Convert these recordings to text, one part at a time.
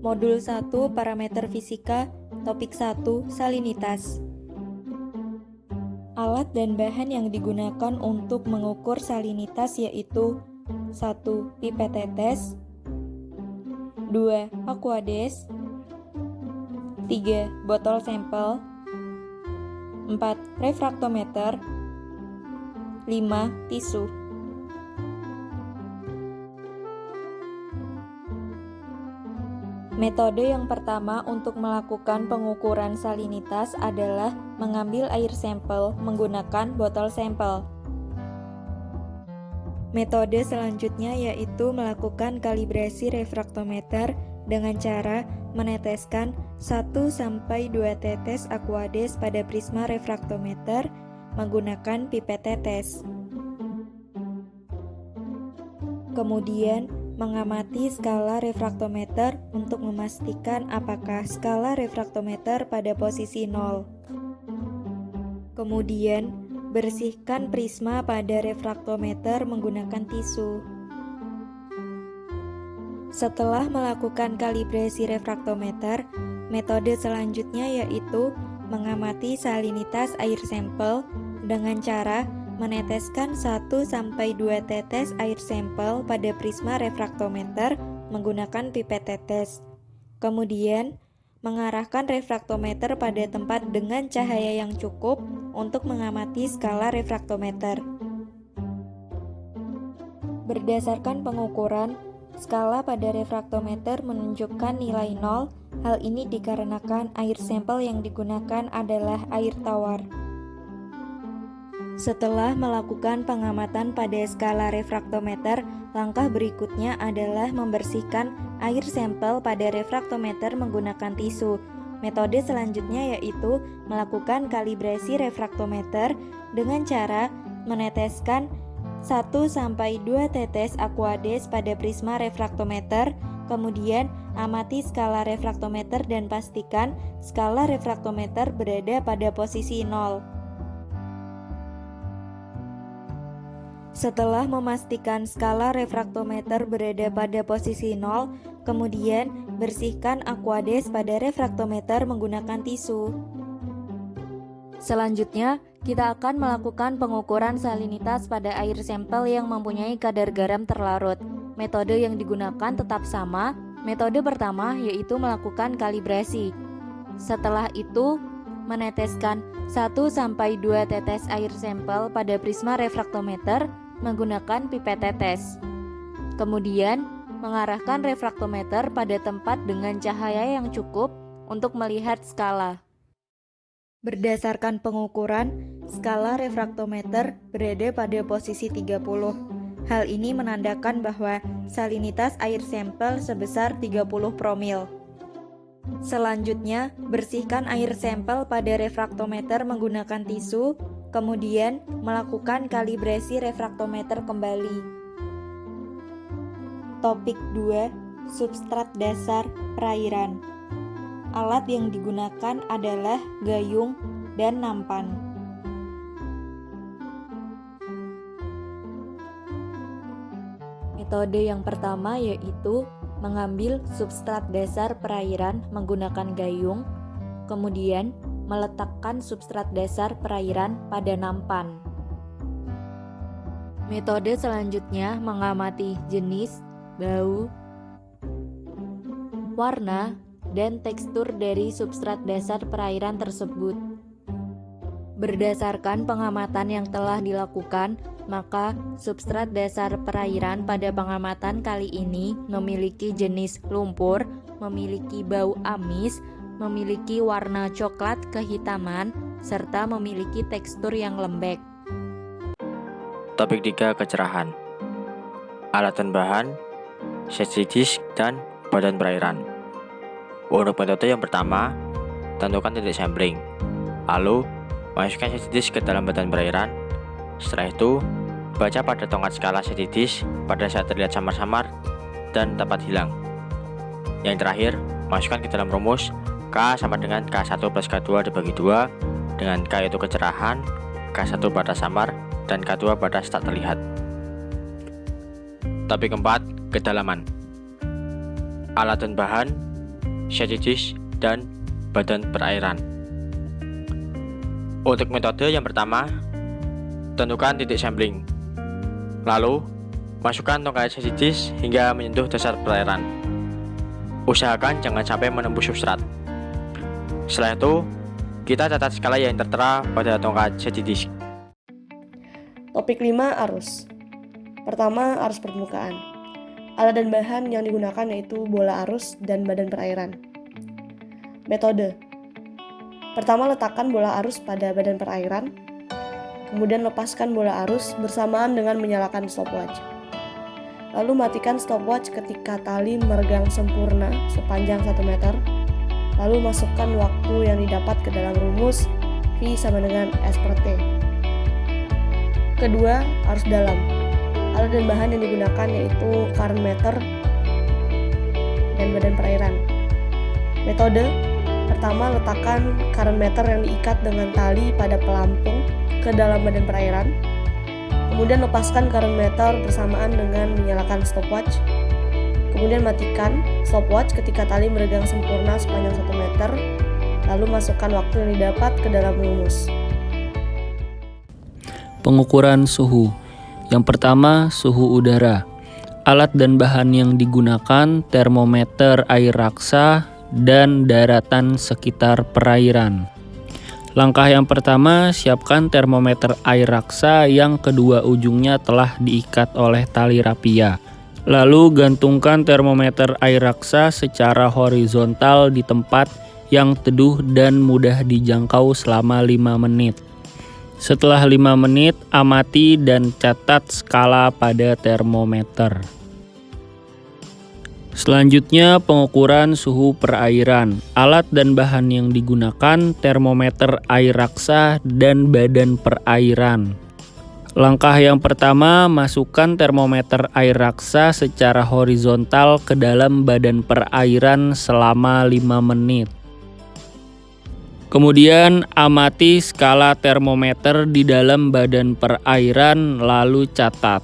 Modul 1 Parameter Fisika, Topik 1 Salinitas. Alat dan bahan yang digunakan untuk mengukur salinitas yaitu 1. Pipet tetes, 2. Aquades, 3. Botol sampel, 4. Refraktometer, 5. Tisu. Metode yang pertama untuk melakukan pengukuran salinitas adalah mengambil air sampel menggunakan botol sampel. Metode selanjutnya yaitu melakukan kalibrasi refraktometer dengan cara meneteskan 1-2 tetes aquades pada prisma refraktometer menggunakan pipet tetes. Kemudian, mengamati skala refraktometer untuk memastikan apakah skala refraktometer pada posisi 0. Kemudian, bersihkan prisma pada refraktometer menggunakan tisu. Setelah melakukan kalibrasi refraktometer, metode selanjutnya yaitu mengamati salinitas air sampel dengan cara meneteskan 1-2 tetes air sampel pada prisma refraktometer menggunakan pipet tetes. Kemudian, mengarahkan refraktometer pada tempat dengan cahaya yang cukup untuk mengamati skala refraktometer. Berdasarkan pengukuran, skala pada refraktometer menunjukkan nilai 0. Hal ini dikarenakan air sampel yang digunakan adalah air tawar. Setelah melakukan pengamatan pada skala refraktometer, langkah berikutnya adalah membersihkan air sampel pada refraktometer menggunakan tisu. Metode selanjutnya yaitu melakukan kalibrasi refraktometer dengan cara meneteskan 1-2 tetes aquades pada prisma refraktometer, kemudian amati skala refraktometer dan pastikan skala refraktometer berada pada posisi 0. Setelah memastikan skala refraktometer berada pada posisi 0, kemudian bersihkan aquades pada refraktometer menggunakan tisu. Selanjutnya, kita akan melakukan pengukuran salinitas pada air sampel yang mempunyai kadar garam terlarut. Metode yang digunakan tetap sama. Metode pertama yaitu melakukan kalibrasi. Setelah itu, meneteskan 1-2 tetes air sampel pada prisma refraktometer menggunakan pipet tetes. Kemudian, mengarahkan refraktometer pada tempat dengan cahaya yang cukup untuk melihat skala. Berdasarkan pengukuran, skala refraktometer berada pada posisi 30. Hal ini menandakan bahwa salinitas air sampel sebesar 30 promil. Selanjutnya, bersihkan air sampel pada refraktometer menggunakan tisu, kemudian melakukan kalibrasi refraktometer kembali. Topik 2. Substrat dasar perairan. Alat yang digunakan adalah gayung dan nampan. Metode yang pertama yaitu mengambil substrat dasar perairan menggunakan gayung, kemudian meletakkan substrat dasar perairan pada nampan. Metode selanjutnya mengamati jenis, bau, warna, dan tekstur dari substrat dasar perairan tersebut. Berdasarkan pengamatan yang telah dilakukan, maka substrat dasar perairan pada pengamatan kali ini memiliki jenis lumpur, memiliki bau amis, memiliki warna coklat kehitaman, serta memiliki tekstur yang lembek. Topik 3. Kecerahan. Alat dan bahan, seksi disk, dan badan perairan. Untuk metode yang pertama, tentukan titik sampling. Lalu, masukkan seksi disk ke dalam badan perairan. Setelah itu, baca pada tongkat skala seksi disk pada saat terlihat samar-samar dan dapat hilang. Yang terakhir, masukkan ke dalam rumus K sama dengan K1 plus K2 dibagi 2, dengan K itu kecerahan, K1 batas samar, dan K2 batas tak terlihat. Topik keempat, kedalaman. Alat dan bahan, safety disk, dan badan perairan. Untuk metode yang pertama, tentukan titik sampling. Lalu, masukkan tongkat safety disk hingga menyentuh dasar perairan. Usahakan jangan sampai menembus substrat. Setelah itu, kita catat skala yang tertera pada tongkat safety disk. Topik 5, arus. Pertama, arus permukaan. Alat dan bahan yang digunakan yaitu bola arus dan badan perairan. Metode. Pertama, letakkan bola arus pada badan perairan. Kemudian lepaskan bola arus bersamaan dengan menyalakan stopwatch. Lalu matikan stopwatch ketika tali meregang sempurna sepanjang 1 meter. Lalu masukkan waktu yang didapat ke dalam rumus V sama dengan S per T. Kedua, arus dalam. Alat dan bahan yang digunakan yaitu current meter dan badan perairan. Metode. Pertama, letakkan current meter yang diikat dengan tali pada pelampung ke dalam badan perairan. Kemudian lepaskan current meter bersamaan dengan menyalakan stopwatch. Kemudian matikan stopwatch ketika tali meregang sempurna sepanjang 1 meter. Lalu masukkan waktu yang didapat ke dalam rumus. Pengukuran suhu. Yang pertama, suhu udara. Alat dan bahan yang digunakan termometer air raksa dan daratan sekitar perairan. Langkah yang pertama, siapkan termometer air raksa yang kedua ujungnya telah diikat oleh tali rapia. Lalu gantungkan termometer air raksa secara horizontal di tempat yang teduh dan mudah dijangkau selama 5 menit. Setelah 5 menit, amati dan catat skala pada termometer. Selanjutnya, pengukuran suhu perairan. Alat dan bahan yang digunakan termometer air raksa dan badan perairan. Langkah yang pertama, masukkan termometer air raksa secara horizontal ke dalam badan perairan selama 5 menit. Kemudian amati skala termometer di dalam badan perairan lalu catat.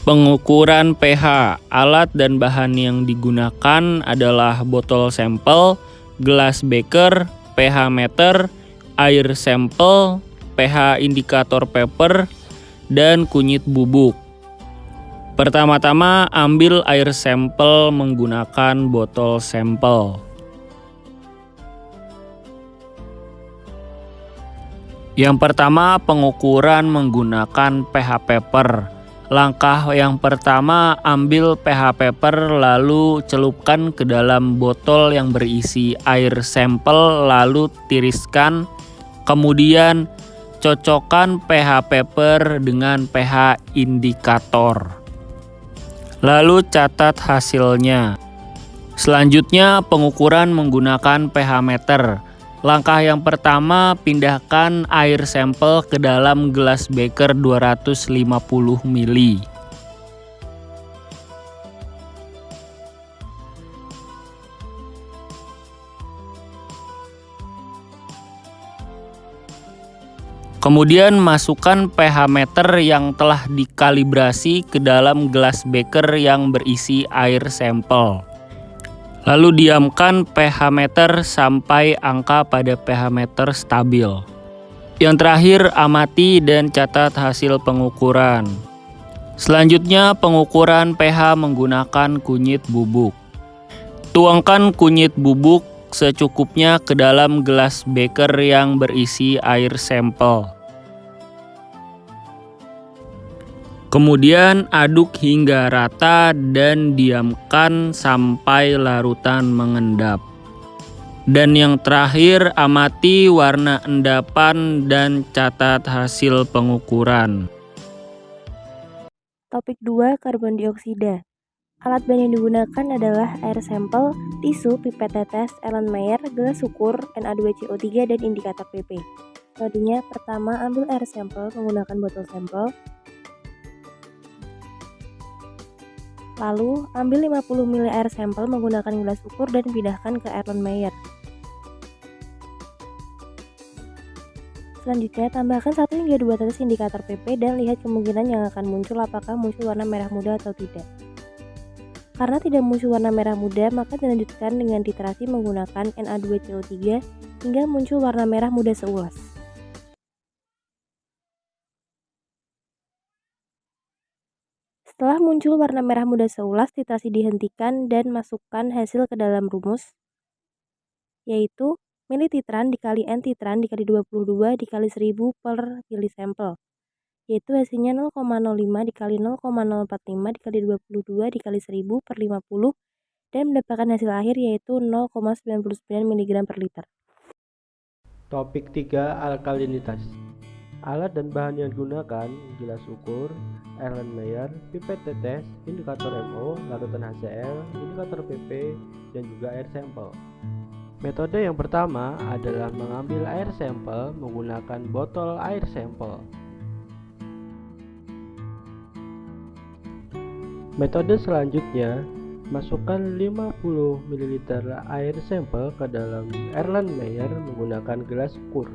Pengukuran pH. Alat dan bahan yang digunakan adalah botol sampel, gelas beker, pH meter, air sampel, pH indikator paper, dan kunyit bubuk. Pertama-tama ambil air sampel menggunakan botol sampel. Yang pertama, pengukuran menggunakan pH paper. Langkah yang pertama, ambil pH paper lalu celupkan ke dalam botol yang berisi air sampel lalu tiriskan. Kemudian cocokkan pH paper dengan pH indikator. Lalu catat hasilnya. Selanjutnya, pengukuran menggunakan pH meter. Langkah yang pertama, pindahkan air sampel ke dalam gelas beker 250 ml. Kemudian masukkan pH meter yang telah dikalibrasi ke dalam gelas beker yang berisi air sampel. Lalu diamkan pH meter sampai angka pada pH meter stabil. Yang terakhir, amati dan catat hasil pengukuran. Selanjutnya, pengukuran pH menggunakan kunyit bubuk. Tuangkan kunyit bubuk secukupnya ke dalam gelas beker yang berisi air sampel. Kemudian aduk hingga rata dan diamkan sampai larutan mengendap. Dan yang terakhir, amati warna endapan dan catat hasil pengukuran. Topik 2, karbon dioksida. Alat bahan yang digunakan adalah air sampel, tisu, pipet tetes, Erlenmeyer, gelas ukur, Na2CO3, dan indikator pp. Metodenya, pertama ambil air sampel menggunakan botol sampel. Lalu, ambil 50 ml air sampel menggunakan gelas ukur dan pindahkan ke Erlenmeyer. Selanjutnya, tambahkan 1 hingga 2 tetes indikator PP dan lihat kemungkinan yang akan muncul apakah muncul warna merah muda atau tidak. Karena tidak muncul warna merah muda, maka dilanjutkan dengan titrasi menggunakan Na2CO3 hingga muncul warna merah muda seulas. Setelah muncul warna merah muda seulas, titrasi dihentikan dan masukkan hasil ke dalam rumus, yaitu milititran dikali N titran dikali 22 dikali 1000 per milisampel, yaitu hasilnya 0,05 dikali 0,045 dikali 22 dikali 1000 per 50 dan mendapatkan hasil akhir yaitu 0,99 mg per liter. Topik 3. Alkalinitas. Alat dan bahan yang digunakan: gelas ukur, Erlenmeyer, pipet tetes, indikator MO, larutan HCl, indikator PP, dan juga air sampel. Metode yang pertama adalah mengambil air sampel menggunakan botol air sampel. Metode selanjutnya, masukkan 50 ml air sampel ke dalam Erlenmeyer menggunakan gelas ukur.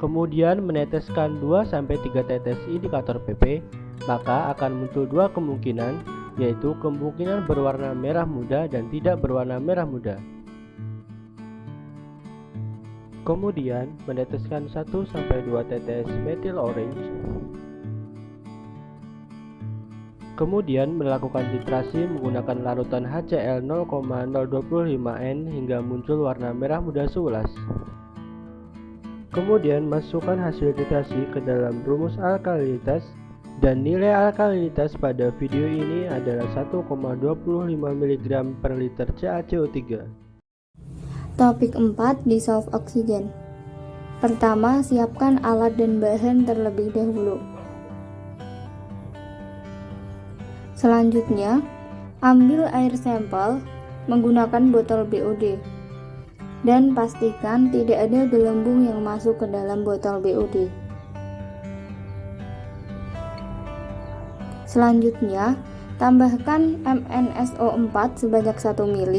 Kemudian meneteskan 2-3 tetes indikator PP, maka akan muncul dua kemungkinan, yaitu kemungkinan berwarna merah muda dan tidak berwarna merah muda. Kemudian meneteskan 1-2 tetes methyl orange. Kemudian melakukan titrasi menggunakan larutan HCl 0,025N hingga muncul warna merah muda seulas. Kemudian masukkan hasil titrasi ke dalam rumus alkalinitas, dan nilai alkalinitas pada video ini adalah 1,25 mg per liter CaCO3. Topik 4. Dissolve oksigen. Pertama, siapkan alat dan bahan terlebih dahulu. Selanjutnya, ambil air sampel menggunakan botol BOD dan pastikan tidak ada gelembung yang masuk ke dalam botol BOD. Selanjutnya, tambahkan MnSO4 sebanyak 1 ml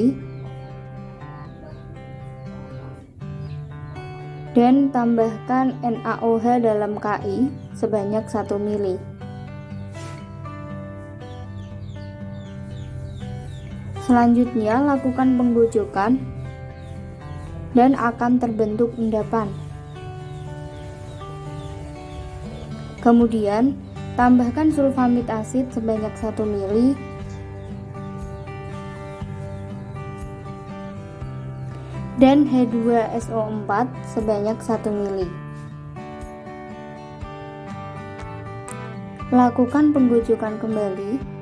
dan tambahkan NaOH dalam KI sebanyak 1 ml. Selanjutnya, lakukan penggojokan dan akan terbentuk endapan. Kemudian, tambahkan sulfamid asid sebanyak 1 ml dan H2SO4 sebanyak 1 ml. Lakukan penggojokan kembali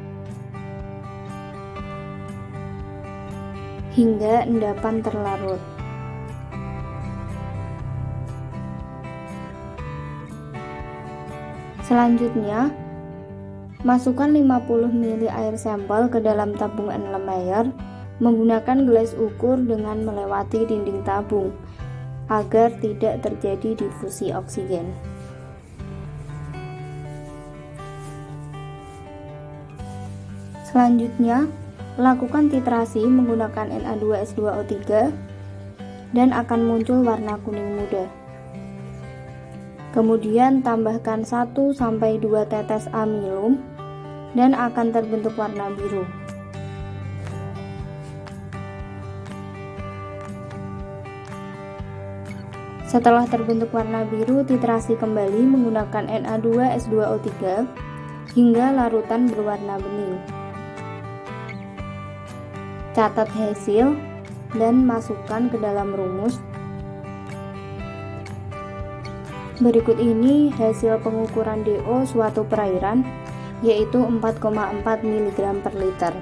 hingga endapan terlarut. Selanjutnya, masukkan 50 ml air sampel ke dalam tabung Erlenmeyer menggunakan gelas ukur dengan melewati dinding tabung agar tidak terjadi difusi oksigen. Selanjutnya, lakukan titrasi menggunakan Na2S2O3 dan akan muncul warna kuning muda. Kemudian tambahkan 1-2 tetes amilum dan akan terbentuk warna biru. Setelah terbentuk warna biru, titrasi kembali menggunakan Na2S2O3 hingga larutan berwarna bening. Catat hasil dan masukkan ke dalam rumus. Berikut ini hasil pengukuran DO suatu perairan, yaitu 4,4 mg per liter.